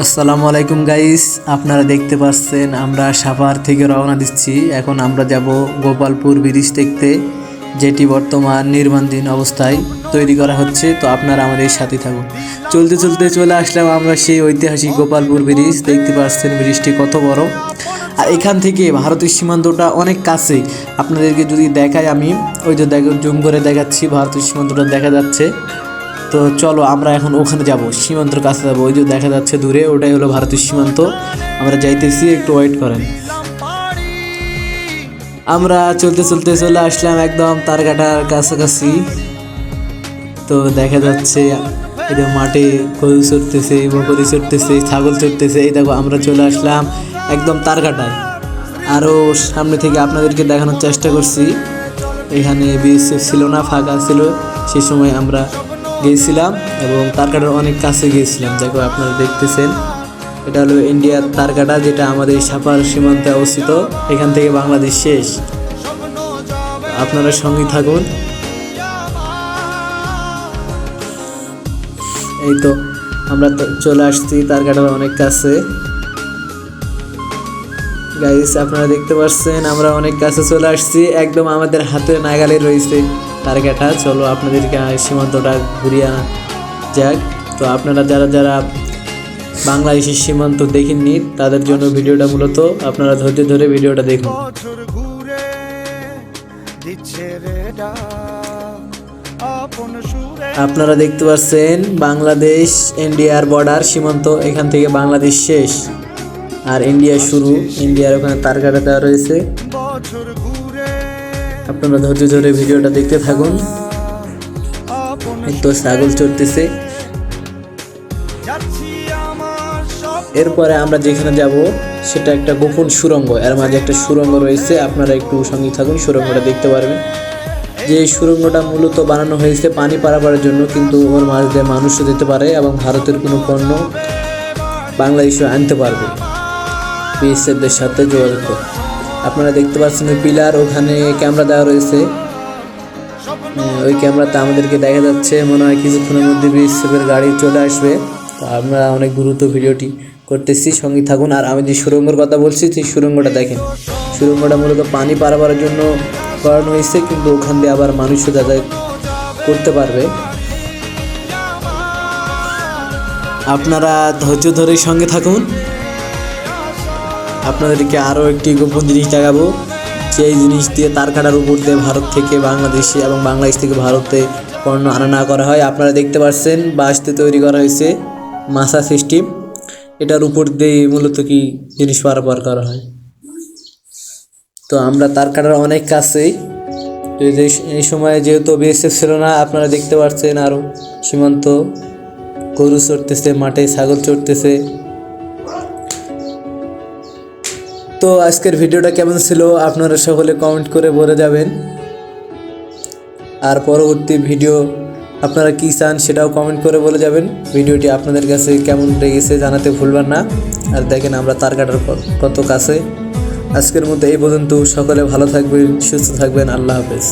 আসসালামু আলাইকুম গাইস, আপনারা দেখতে পাচ্ছেন আমরা সাভার থেকে রওনা দিচ্ছি। এখন আমরা যাব গোপালপুর ব্রিজ দেখতে, যেটি বর্তমান নির্মাণাধীন অবস্থায় তৈরি করা হচ্ছে। তো আপনারা আমাদের সাথে থাকুন। চলতে চলতে চলে আসলাম আমরা সেই ঐতিহাসিক গোপালপুর ব্রিজ। দেখতে পাচ্ছেন ব্রিজটি কত বড়, আর এখান থেকে ভারতের সীমান্তটা অনেক কাছে। আপনাদেরকে যদি দেখাই, আমি ওই যে জুম করে দেখাচ্ছি, ভারতের সীমান্তটা দেখা যাচ্ছে। তো চলো আমরা এখন ওখানে যাব, সীমান্তের কাছে যাবো। ওই যে দেখা যাচ্ছে দূরে, ওটাই হলো ভারতের সীমান্ত। আমরা যাইতেছি, একটু ওয়েট করেন। আমরা চলতে চলতে চলে আসলাম একদম তারকাটার কাছাকাছি। তো দেখা যাচ্ছে এই যে মাঠে গরু চড়তেছে, বকরি চড়তেছে, ছাগল চড়তেছে। এই দেখো আমরা চলে আসলাম একদম তারকাটায়। আরও সামনে থেকে আপনাদেরকে দেখানোর চেষ্টা করছি। এখানে বিএসএফ ছিল না, ফাঁকা ছিল, সে সময় আমরা গিয়েছিলাম এবং তারকাটার অনেক কাছে গিয়েছিলাম। দেখো আপনারা দেখতেছেন, এটা হলো ইন্ডিয়ার তারকাটা, যেটা আমাদের সাপার সীমান্তে অবস্থিত। এখান থেকে বাংলাদেশ শেষ। আপনারা সঙ্গে থাকুন। এই তো আমরা চলে আসছি তারকাটার অনেক কাছে। গাইস আপনারা দেখতে পাচ্ছেন আমরা অনেক কাছে চলে আসছি, একদম আমাদের হাতের নাগালে রয়েছে তারকাটা। চলো আপনাদেরকে সীমান্তটা ঘুরিয়ে আনা যাক। তো আপনারা যারা যারা বাংলাদেশের সীমান্ত দেখেননি, তাদের জন্য ভিডিওটা মূলত, আপনারা ধৈর্য ধরে ভিডিওটা দেখুন। আপনারা দেখতে পাচ্ছেন বাংলাদেশ ইন্ডিয়ার বর্ডার সীমান্ত, এখান থেকে বাংলাদেশ শেষ আর ইন্ডিয়া শুরু। ইন্ডিয়ার ওখানে তারকাটা দেওয়া রয়েছে। আপনারা ধৈর্য ধরে ভিডিওটা দেখতে থাকুন। তো ছাগল চড়তেছে। এরপরে আমরা যেখানে যাব সেটা একটা গোপন সুড়ঙ্গ, এর মাঝে একটা সুড়ঙ্গ রয়েছে। আপনারা একটু সঙ্গে থাকুন, সুড়ঙ্গটা দেখতে পারবেন। যে সুড়ঙ্গটা মূলত বানানো হয়েছে পানি পারাপারের জন্য, কিন্তু ওর মাঝ দিয়ে মানুষও যেতে পারে এবং ভারতের কোনো পণ্য বাংলাদেশে আনতে পারবে বিএসএফদের সাথে যোগাযোগ করে। আপনারা দেখতে পাচ্ছেন ওই পিলার, ওখানে ক্যামেরা দেওয়া রয়েছে। ওই ক্যামেরাতে আমাদেরকে দেখা যাচ্ছে মনে হয় কিছুক্ষণের মধ্যে বিএসএফের গাড়ি চলে আসবে। তো আমরা অনেক দ্রুত ভিডিওটি করতেছি, সঙ্গে থাকুন। আর আমি যে সুড়ঙ্গের কথা বলছি, সেই সুড়ঙ্গটা দেখেন। সুড়ঙ্গটা মূলত পানি পারাপারের জন্য করানো হয়েছে, কিন্তু ওখান দিয়ে আবার মানুষও যাতায়াত করতে পারবে। আপনারা ধৈর্য ধরে সঙ্গে থাকুন। আপনাদেরকে আরও একটি গোপন জিনিস দেখাবো, যে জিনিস দিয়ে তারকাটার উপর দিয়ে ভারত থেকে বাংলাদেশে এবং বাংলাদেশ থেকে ভারতে পণ্য আনা করা হয়। আপনারা দেখতে পাচ্ছেন বাঁশ দিয়ে তৈরি করা হয়েছে মাছা সিস্টেম। এটার উপর দিয়ে মূলত কি জিনিস পারাপার করা হয়। তো আমরা তারকাটার অনেক কাছেই। এই সময় যেহেতু বিএসএফ ছিল না, আপনারা দেখতে পাচ্ছেন আরও সীমান্ত, গরু চড়তেছে, মাঠে ছাগল চড়তেছে। তো আজকের ভিডিওটা কেমন ছিল আপনারা সকলে কমেন্ট করে বলে যাবেন। আর পরবর্তী ভিডিও আপনারা কী চান সেটাও কমেন্ট করে বলে যাবেন। ভিডিওটি আপনাদের কাছে কেমন লেগেছে জানাতে ভুলবেন না। আর দেখেন আমরা তারকাটার কত কাছে। আজকের মতো এই পর্যন্ত। সকলে ভালো থাকবেন, সুস্থ থাকবেন। আল্লাহ হাফেজ।